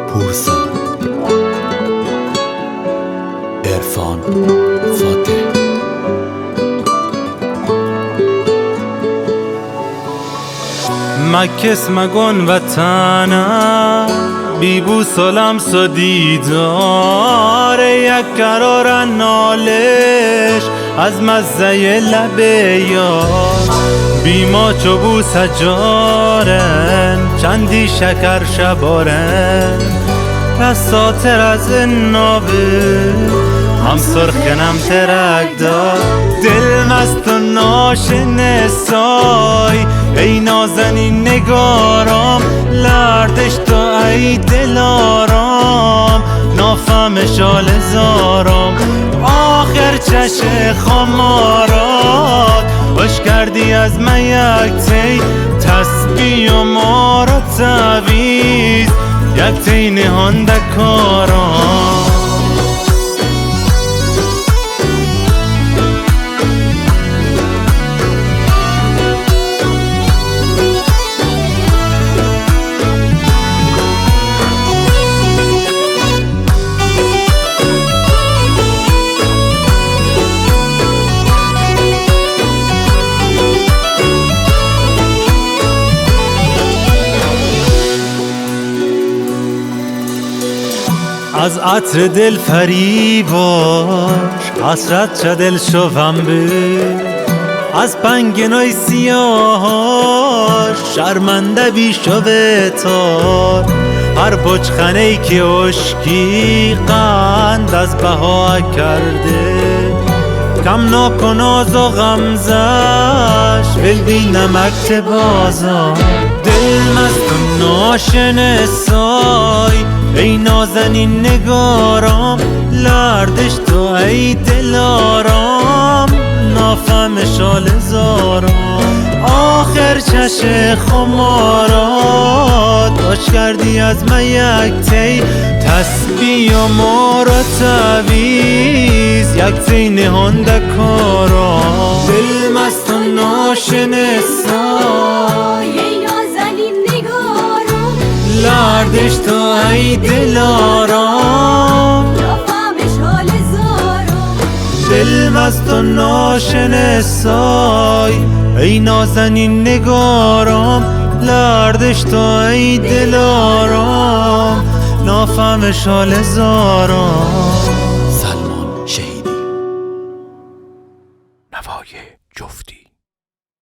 پورسا عرفان فاتح مکس مگن وطنم بی بو سلام سو دیدار یک قرار نالش از مزه لبه یار بی ما چوبو سجارن چندی شکر شبارن رساتر از نابه هم سرخنم ترک دار دل مست و ناشنه سای ای نازنین نگارام لردش تو ای دلارام نافم شال زارام آخر چش خمارات باش کردی از من یک تی تسبیح و ما را تعویز یک تی نهان دکارام از عطر دل فریباش حسرت چه دل شوم به از پنگنای سیاهاش شرمنده بی شوه تار هر بچخنه ای که اشکی قند از بها کرده کم ناکن آز و غمزش ول بی نمک بازار دل مست و ناشنه سای ای نازنین نگارام لردش تو ای دلارام نافم شال زارام آخر چش خمارات باش کردی از من یک تی تسبیح و ما را تعویز یک تی نهان دکارام دل مست و ناشنه سای لردش تو ای دلارام نافمش حال زارم دل مست و ناشنه سای ای نازنین نگارام لردش تو ای دلارام نافمش حال زارام